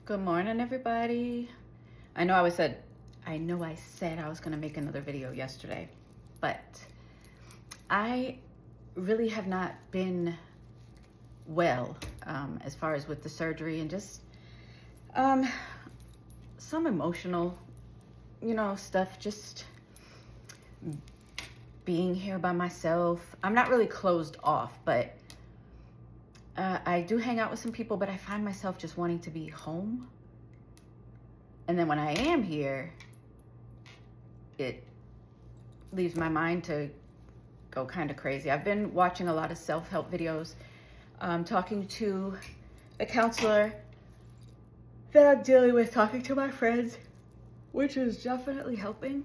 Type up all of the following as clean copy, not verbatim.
Good morning, everybody. I know I said I was gonna make another video yesterday, but I really have not been well as far as with the surgery and just some emotional, stuff, just being here by myself. I'm not really closed off, but I do hang out with some people, but I find myself just wanting to be home. And then when I am here, it leaves my mind to go kind of crazy. I've been watching a lot of self-help videos, talking to a counselor that I'm dealing with, talking to my friends, which is definitely helping.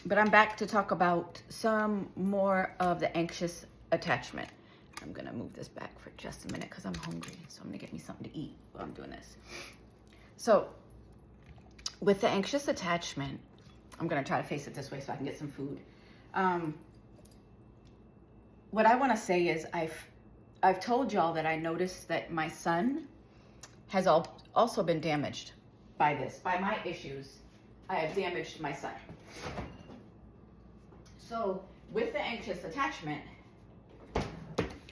But I'm back to talk about some more of the anxious attachment. I'm gonna move this back for just a minute because I'm hungry. So I'm gonna get me something to eat while I'm doing this. So with the anxious attachment, I'm gonna try to face it this way so I can get some food. What I wanna say is I've told y'all that I noticed that my son has also been damaged by this, by my issues. I have damaged my son. So with the anxious attachment,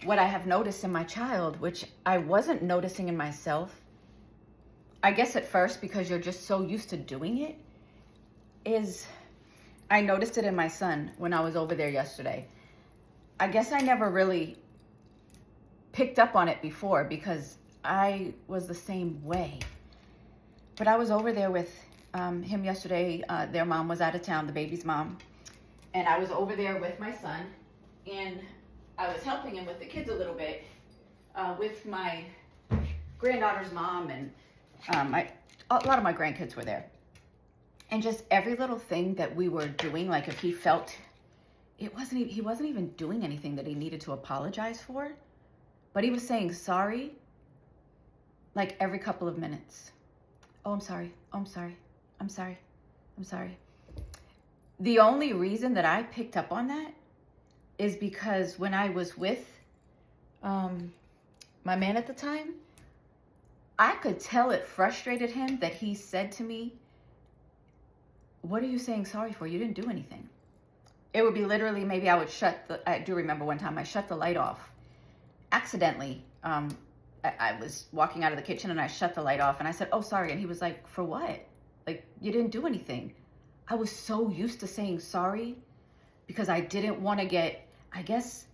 what I have noticed in my child, which I wasn't noticing in myself, I guess at first because you're just so used to doing it, is I noticed it in my son when I was over there yesterday. I guess I never really picked up on it before because I was the same way. But I was over there with him yesterday. Their mom was out of town, the baby's mom. And I was over there with my son, and I was helping him with the kids a little bit, with my granddaughter's mom, and a lot of my grandkids were there. And just every little thing that we were doing, like if he felt, he wasn't even doing anything that he needed to apologize for, but he was saying sorry, like every couple of minutes. Oh, I'm sorry. Oh, I'm sorry. I'm sorry. I'm sorry. The only reason that I picked up on that is because when I was with my man at the time, I could tell it frustrated him that he said to me, "What are you saying sorry for? You didn't do anything." It would be literally, maybe I do remember one time I shut the light off accidentally. I was walking out of the kitchen and I shut the light off and I said, "Oh, sorry." And he was like, "For what? Like, you didn't do anything." I was so used to saying sorry because I didn't want to get, I guess,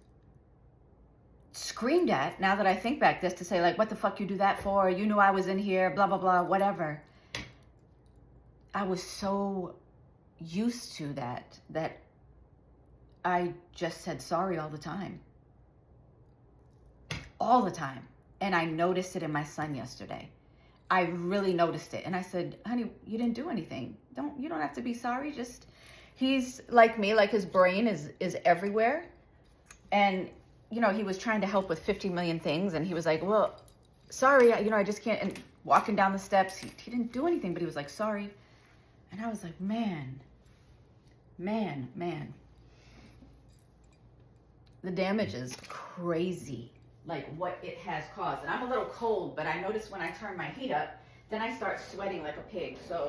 screamed at. Now that I think back, this to say like, "What the fuck you do that for? You knew I was in here, blah, blah, blah," whatever. I was so used to that I just said sorry all the time. All the time. And I noticed it in my son yesterday. I really noticed it. And I said, "Honey, you didn't do anything. You don't have to be sorry. Just," he's like me, like his brain is everywhere. And, he was trying to help with 50 million things. And he was like, "Well, sorry, I just can't." And walking down the steps, he didn't do anything, but he was like, "Sorry." And I was like, man. The damage is crazy. Like what it has caused. And I'm a little cold, but I notice when I turn my heat up, then I start sweating like a pig. So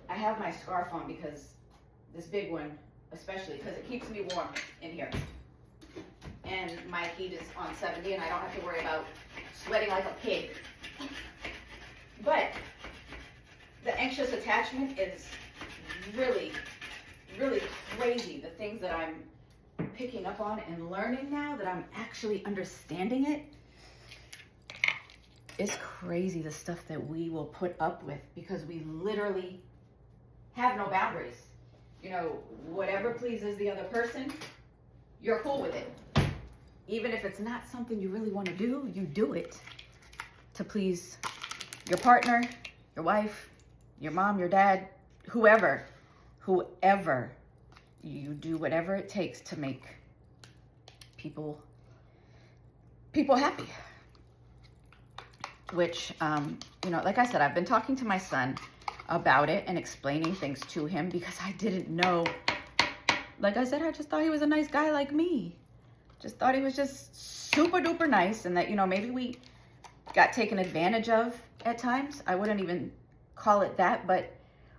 I have my scarf on because this big one, especially because it keeps me warm in here. And my heat is on 70 and I don't have to worry about sweating like a pig. But the anxious attachment is really, really crazy. The things that I'm picking up on and learning now that I'm actually understanding it. It's crazy the stuff that we will put up with because we literally have no boundaries. Whatever pleases the other person, you're cool with it. Even if it's not something you really want to do, you do it to please your partner, your wife, your mom, your dad, whoever. You do whatever it takes to make people happy. Which, like I said, I've been talking to my son about it and explaining things to him because I didn't know. Like I said, I just thought he was a nice guy like me. Just thought he was just super duper nice and that, maybe got taken advantage of at times. I wouldn't even call it that, but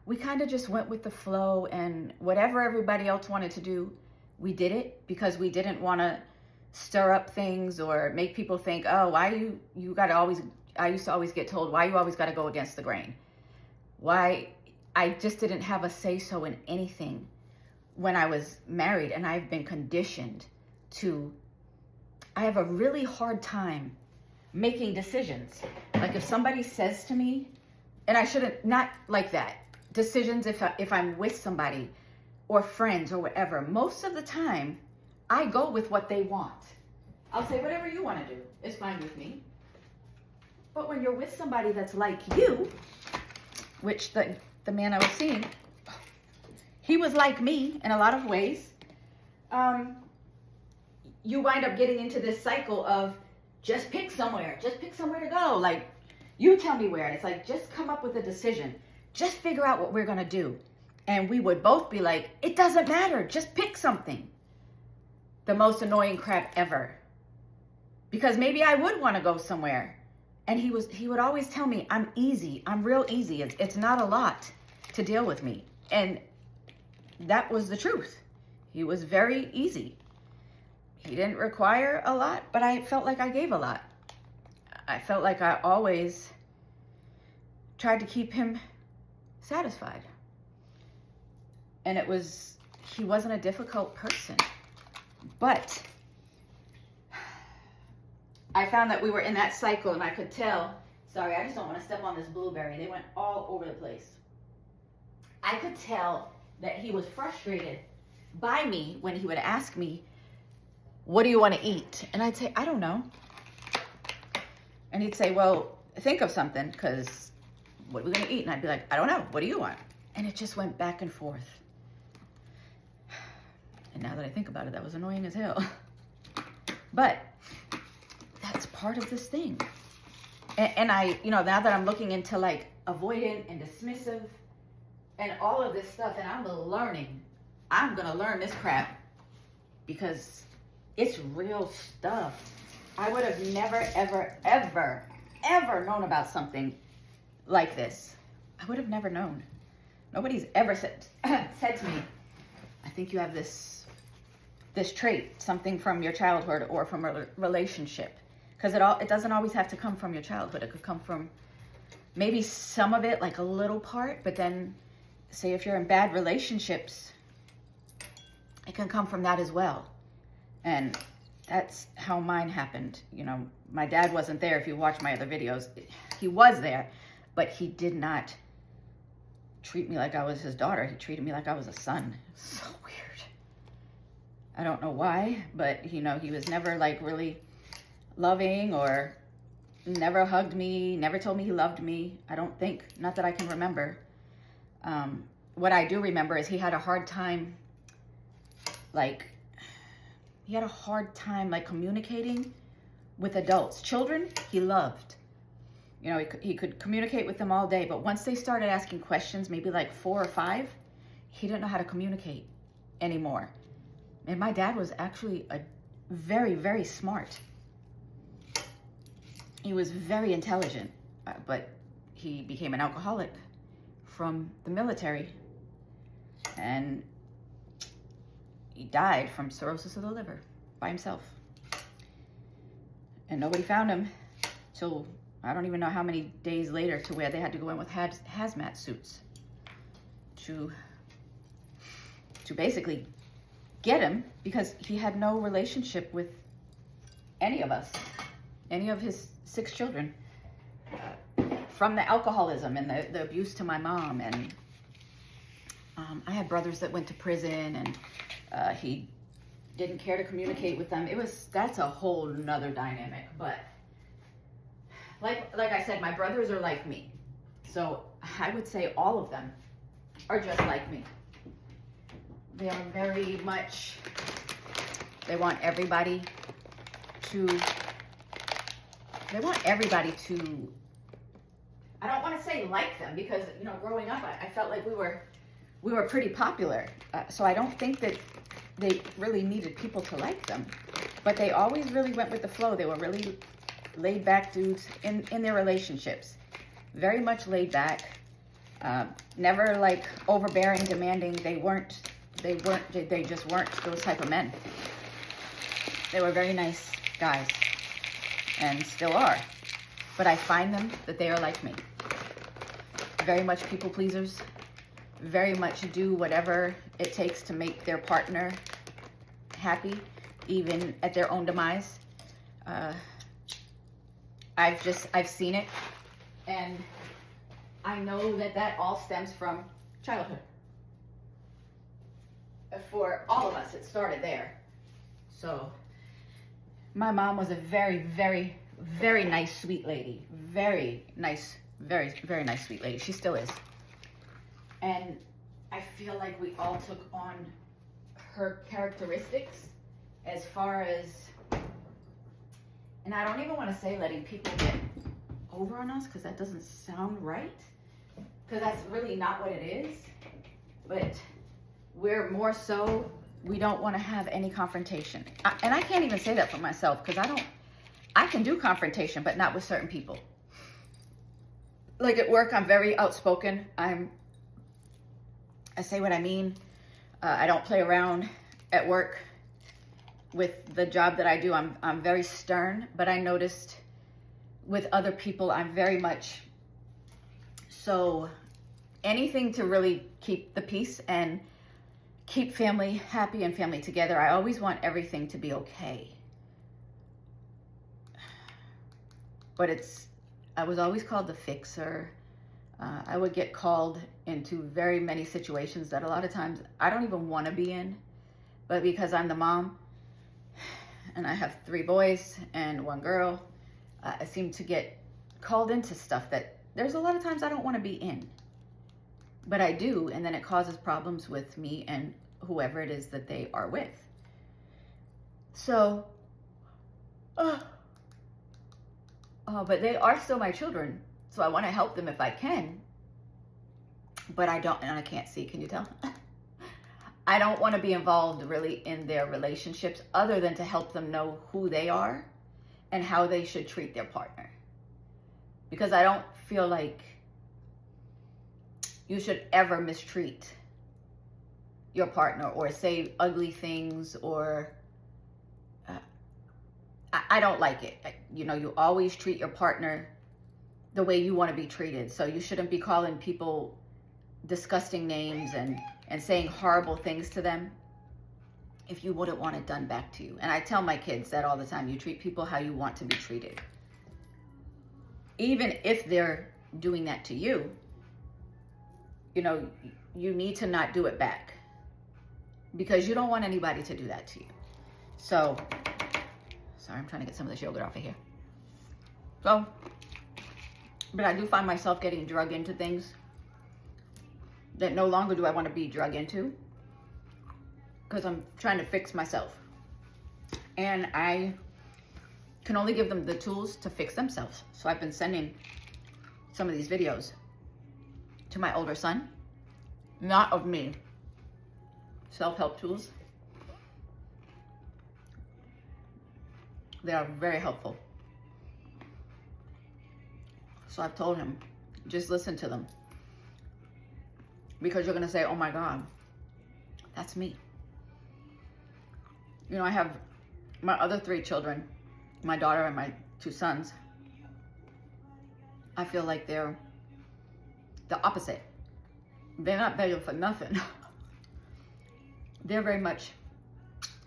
we kind of just went with the flow, and whatever everybody else wanted to do, we did it because we didn't want to stir up things or make people think, oh, why you got to always, I used to always get told, why you always got to go against the grain? Why I just didn't have a say-so in anything when I was married, and I've been conditioned to, I have a really hard time making decisions. Like if somebody says to me, and I shouldn't, not like that, decisions if I'm with somebody or friends or whatever, most of the time I go with what they want. I'll say, whatever you want to do is fine with me. But when you're with somebody that's like you, which the man I was seeing, he was like me in a lot of ways, you wind up getting into this cycle of just pick somewhere to go. Like, you tell me where. And it's like, just come up with a decision. Just figure out what we're going to do. And we would both be like, it doesn't matter. Just pick something. The most annoying crap ever. Because maybe I would want to go somewhere. And he would always tell me, I'm easy. I'm real easy. It's not a lot to deal with me. And that was the truth. He was very easy. He didn't require a lot, but I felt like I gave a lot. I felt like I always tried to keep him satisfied. And he wasn't a difficult person. But I found that we were in that cycle, and I could tell, sorry, I just don't want to step on this blueberry. They went all over the place. I could tell that he was frustrated by me when he would ask me, what do you want to eat? And I'd say, I don't know. And he'd say, well, think of something, because what are we going to eat? And I'd be like, I don't know. What do you want? And it just went back and forth. And now that I think about it, that was annoying as hell. But that's part of this thing. And I, now that I'm looking into like avoidant and dismissive and all of this stuff, and I'm going to learn this crap because it's real stuff. I would have never, ever, ever, ever known about something like this. I would have never known. Nobody's ever said to me, I think you have this trait, something from your childhood or from a relationship. Because it doesn't always have to come from your childhood. It could come from maybe some of it, like a little part, but then say if you're in bad relationships, it can come from that as well. And that's how mine happened. My dad wasn't there. If you watch my other videos, he was there, but he did not treat me like I was his daughter. He treated me like I was a son. So weird. I don't know why, but he was never like really loving, or never hugged me, never told me he loved me. I don't think, not that I can remember. What I do remember is he had a hard time, communicating with adults. Children, he loved. He could communicate with them all day, but once they started asking questions, maybe like 4 or 5, he didn't know how to communicate anymore. And my dad was actually a very, very smart. He was very intelligent, but he became an alcoholic from the military, and he died from cirrhosis of the liver by himself. And nobody found him till I don't even know how many days later, to where they had to go in with hazmat suits to basically get him, because he had no relationship with any of us, any of his 6 children, from the alcoholism and the abuse to my mom. And I had brothers that went to prison, and he didn't care to communicate with them. That's a whole nother dynamic. But like I said, my brothers are like me. So I would say all of them are just like me. They are very much, they want everybody to, I don't want to say like them, because, growing up, I felt like we were pretty popular. So I don't think that they really needed people to like them, but they always really went with the flow. They were really laid back dudes in their relationships. Very much laid back. Never like overbearing, demanding. They just weren't those type of men. They were very nice guys and still are. But I find them that they are like me. Very much people pleasers. Very much do whatever it takes to make their partner happy, even at their own demise. I've seen it, and I know that all stems from childhood. For all of us, it started there. So my mom was a very, very, very nice, sweet lady. Very nice, very, very nice, sweet lady. She still is. And I feel like we all took on her characteristics as far as, and I don't even want to say letting people get over on us, because that doesn't sound right, because that's really not what it is. But we're more so, we don't want to have any confrontation. And I can't even say that for myself, because I can do confrontation, but not with certain people. Like at work, I'm very outspoken. I say what I mean. I don't play around at work. With the job that I do, I'm very stern, but I noticed with other people, I'm very much so anything to really keep the peace and keep family happy and family together. I always want everything to be okay. But I was always called the fixer. I would get called into very many situations that a lot of times I don't even want to be in. But because I'm the mom, and I have 3 boys and 1 girl, I seem to get called into stuff that there's a lot of times I don't want to be in. But I do, and then it causes problems with me and whoever it is that they are with. So, but they are still my children, so I want to help them if I can. But I don't, and I can't see, can you tell? I don't want to be involved really in their relationships other than to help them know who they are and how they should treat their partner. Because I don't feel like you should ever mistreat your partner or say ugly things or I don't like it. You know, you always treat your partner the way you want to be treated. So you shouldn't be calling people disgusting names and saying horrible things to them if you wouldn't want it done back to you. And I tell my kids that all the time. You treat people how you want to be treated. Even if they're doing that to you, you know, you need to not do it back. Because you don't want anybody to do that to you. So, sorry, I'm trying to get some of this yogurt off of here. So, but I do find myself getting drug into things that no longer do I want to be drug into, because I'm trying to fix myself. And I can only give them the tools to fix themselves. So I've been sending some of these videos to my older son, not of me, self-help tools. They are very helpful. So I've told him, just listen to them. Because you're going to say, oh my God, that's me. You know, I have my other 3 children, my daughter and my 2 sons. I feel like they're the opposite. They're not begging for nothing. They're very much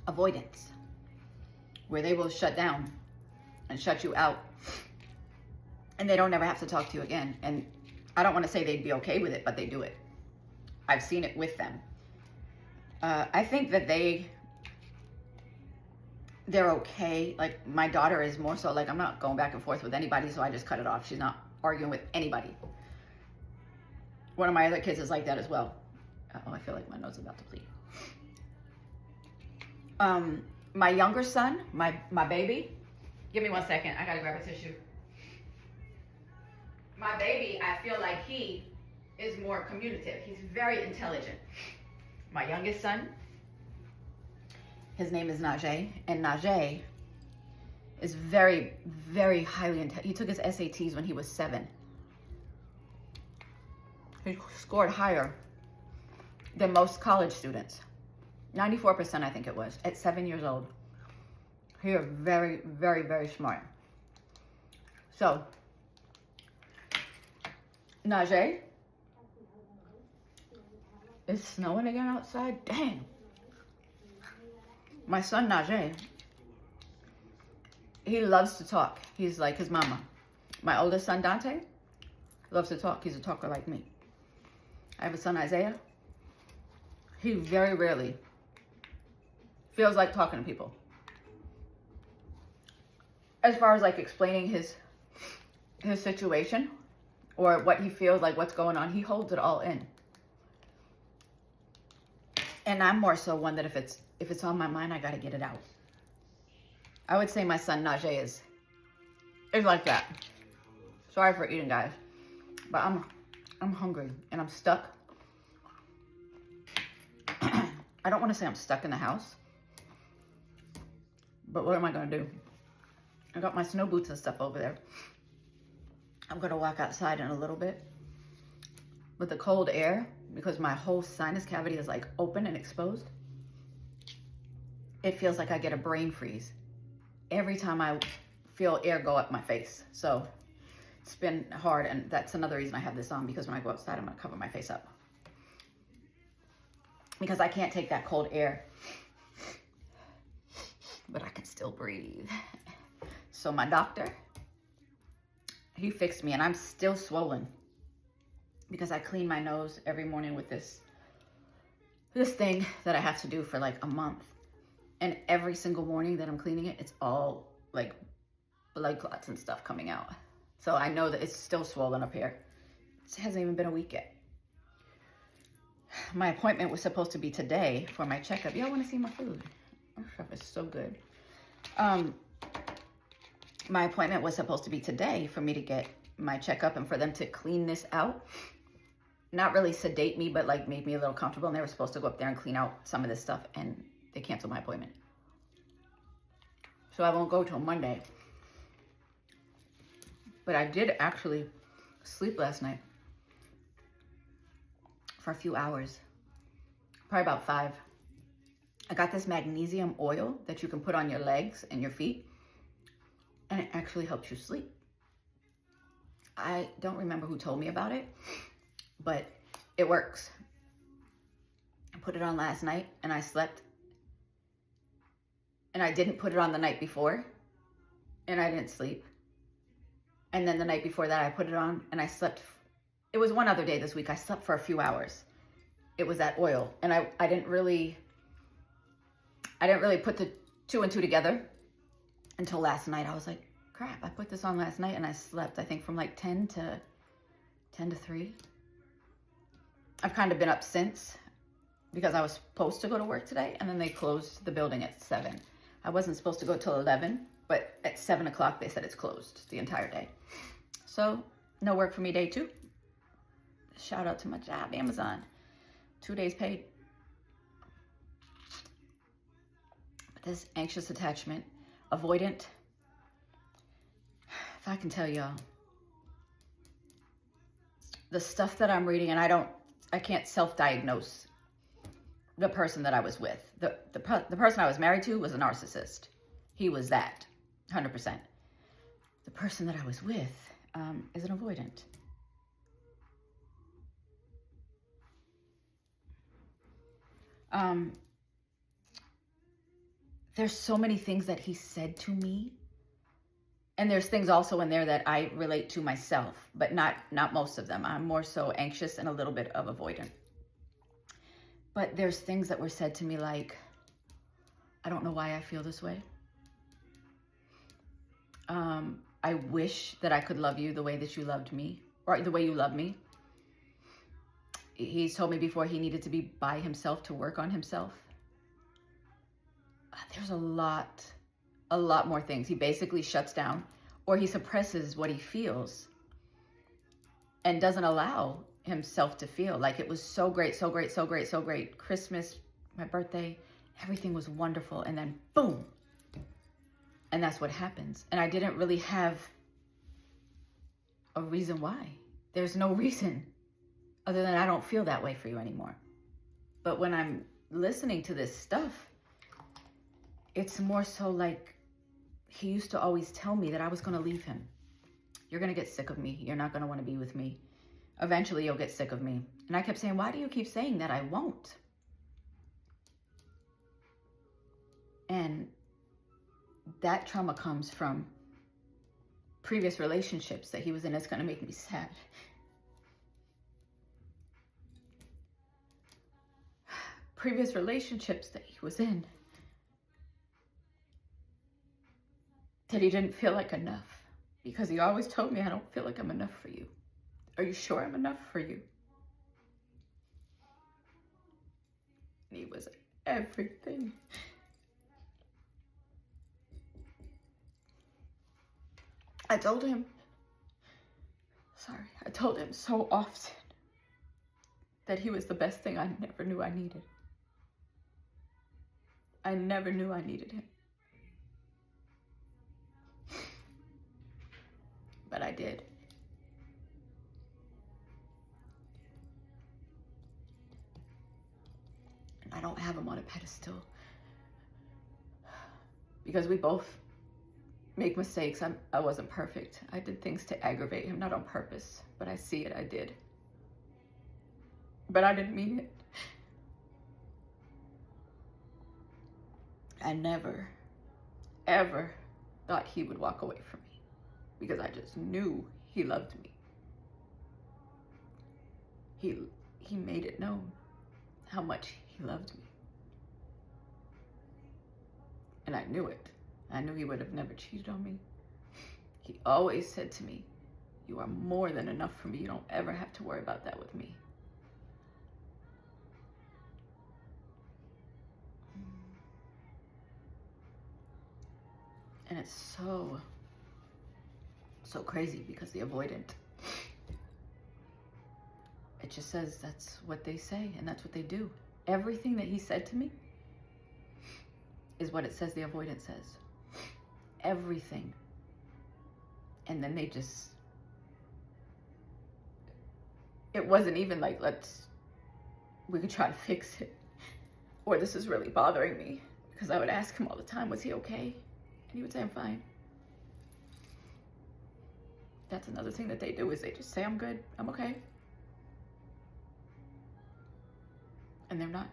avoidance, where they will shut down and shut you out. And they don't ever have to talk to you again. And I don't want to say they'd be okay with it, but they do it. I've seen it with them. I think that they're okay. Like my daughter is more so like, I'm not going back and forth with anybody, so I just cut it off. She's not arguing with anybody. One of my other kids is like that as well. Oh, I feel like my nose is about to bleed. My younger son, my baby, give me 1 second. I gotta grab a tissue. My baby, I feel like he is more communicative. He's very intelligent. My youngest son, his name is Najee, and Najee is very, very highly intelligent. He took his SATs when he was 7. He scored higher than most college students. 94%, I think it was, at 7 years old. He is very, very, very smart. So, Najee, it's snowing again outside. Dang. My son Najee, he loves to talk. He's like his mama. My oldest son Dante loves to talk. He's a talker like me. I have a son Isaiah. He very rarely feels like talking to people. As far as like explaining his situation or what he feels like, what's going on, he holds it all in. And I'm more so one that if it's on my mind, I gotta get it out. I would say my son Najee is like that. Sorry for eating, guys, but I'm hungry and I'm stuck. I don't want to say I'm stuck in the house, but what am I gonna do? I got my snow boots and stuff over there. I'm gonna walk outside in a little bit with the cold air because my whole sinus cavity is like open and exposed. It feels like I get a brain freeze every time I feel air go up my face. So it's been hard, and that's another reason I have this on, because when I go outside, I'm gonna cover my face up because I can't take that cold air, but I can still breathe. So my doctor, he fixed me, and I'm still swollen because I clean my nose every morning with this thing that I have to do for like a month. And every single morning that I'm cleaning it, it's all like blood clots and stuff coming out. So I know that it's still swollen up here. It hasn't even been a week yet. My appointment was supposed to be today for my checkup. Y'all want to see my food? Oh, stuff is so good. My appointment was supposed to be today for me to get my checkup and for them to clean this out. Not really sedate me, but like make me a little comfortable. And they were supposed to go up there and clean out some of this stuff, and they canceled my appointment. So I won't go till Monday. But I did actually sleep last night for a few hours, probably about 5. I got this magnesium oil that you can put on your legs and your feet, and it actually helps you sleep. I don't remember who told me about it, but it works. I put it on last night and I slept. And I didn't put it on the night before and I didn't sleep. And then the night before that I put it on and I slept. It was one other day this week. I slept for a few hours. It was that oil. And I didn't really put the 2 and 2 together until last night. I was like, crap, I put this on last night and I slept, I think, from like 10 to 3. I've kind of been up since because I was supposed to go to work today and then they closed the building at 7. I wasn't supposed to go till 11, but at 7 o'clock they said it's closed the entire day. So no work for me day 2. Shout out to my job, Amazon. 2 days paid. But this anxious attachment, avoidant, if I can tell y'all, the stuff that I'm reading, and I can't self-diagnose the person that I was with. The person I was married to was a narcissist. He was that, 100%. The person that I was with is an avoidant. There's so many things that he said to me. And there's things also in there that I relate to myself, but not most of them. I'm more so anxious and a little bit of avoidant. But there's things that were said to me like, I don't know why I feel this way. I wish that I could love you the way that you loved me, or the way you love me. He's told me before he needed to be by himself to work on himself. There's a lot more things. He basically shuts down, or he suppresses what he feels and doesn't allow himself to feel. Like it was so great, so great, so great, so great. Christmas, my birthday, everything was wonderful. And then boom, And that's what happens. And I didn't really have a reason why. There's no reason other than I don't feel that way for you anymore. But when I'm listening to this stuff, it's more so like he used to always tell me that I was going to leave him. You're going to get sick of me. You're not going to want to be with me. Eventually, you'll get sick of me. And I kept saying, why do you keep saying that? I won't. And that trauma comes from previous relationships that he was in. It's going to make me sad. Previous relationships that he was in that he didn't feel like enough, because he always told me, I don't feel like I'm enough for you. Are you sure I'm enough for you? And he was everything. I told him so often that he was the best thing I never knew I needed. I never knew I needed him. But I did. And I don't have him on a pedestal, because we both make mistakes. I wasn't perfect. I did things to aggravate him, not on purpose, but I see it, I did. But I didn't mean it. I never, ever thought he would walk away from me, because I just knew he loved me. He made it known how much he loved me. And I knew it. I knew he would have never cheated on me. He always said to me, you are more than enough for me. You don't ever have to worry about that with me. And it's so crazy, because the avoidant, it just says that's what they say and that's what they do. Everything that he said to me is what it says the avoidant says. Everything. And then they just, it wasn't even like, we could try to fix it, or this is really bothering me, because I would ask him all the time, was he okay? And he would say, I'm fine. That's another thing that they do, is they just say, I'm good, I'm okay. And they're not.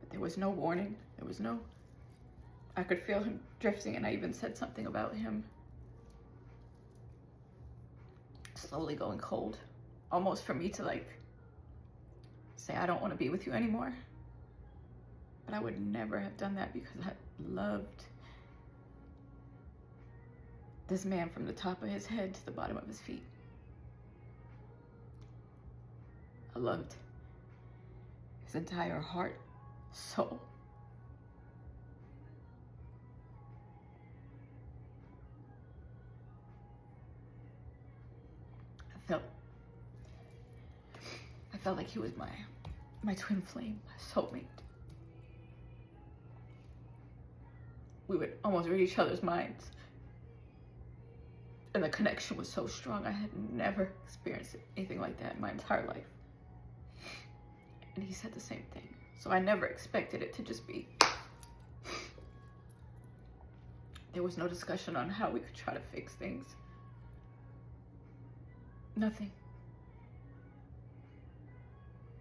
But there was no warning. I could feel him drifting, and I even said something about him slowly going cold. Almost for me to say, I don't want to be with you anymore. But I would never have done that, because I loved this man from the top of his head to the bottom of his feet. I loved his entire heart, soul. I felt like he was my twin flame, my soulmate. We would almost read each other's minds. And the connection was so strong. I had never experienced anything like that in my entire life. And he said the same thing. So I never expected it to just be. There was no discussion on how we could try to fix things. Nothing.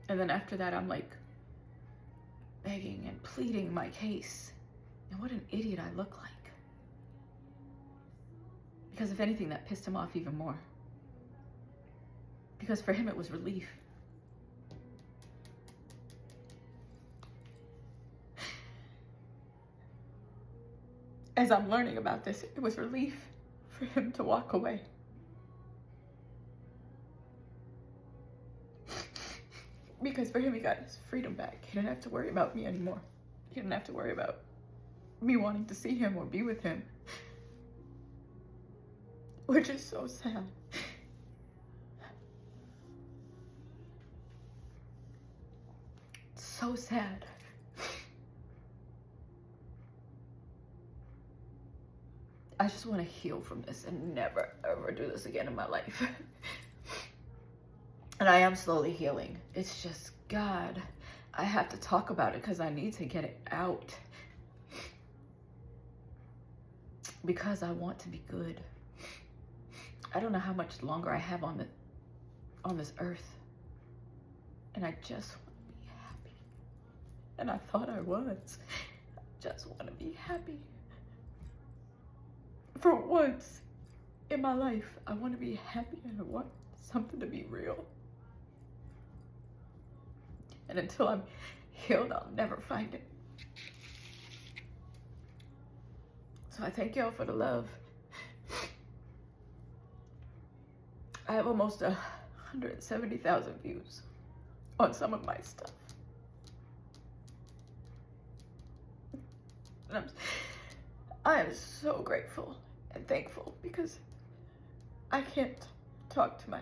And then after that, I'm begging and pleading my case. And what an idiot I look like. Because if anything, that pissed him off even more. Because for him, it was relief. As I'm learning about this, it was relief for him to walk away. Because for him, he got his freedom back. He didn't have to worry about me anymore. He didn't have to worry about me wanting to see him or be with him. Which is so sad. So sad. I just want to heal from this and never, ever do this again in my life. And I am slowly healing. It's just, God, I have to talk about it because I need to get it out. Because I want to be good. I don't know how much longer I have on this earth. And I just want to be happy. And I thought I was. I just want to be happy. For once in my life, I want to be happy and I want something to be real. And until I'm healed, I'll never find it. So I thank y'all for the love. I have almost 170,000 views on some of my stuff. And I am so grateful and thankful because I can't talk to my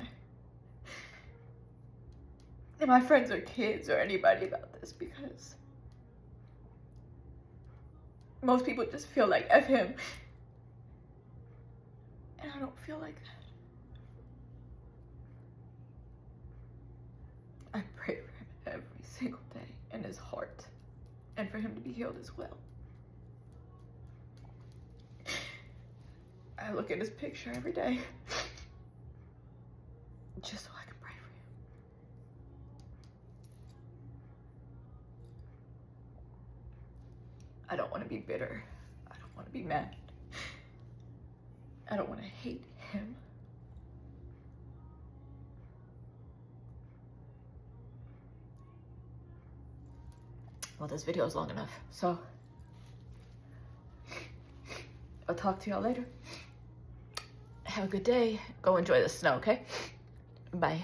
friends or kids or anybody about this because most people just feel like F him. And I don't feel like that. I pray for him every single day in his heart and for him to be healed as well. I look at his picture every day just so I can pray for him. I don't want to be bitter. I don't want to be mad. I don't want to hate him. Well, this video is long enough, so I'll talk to y'all later. Have a good day. Go enjoy the snow, okay? Bye.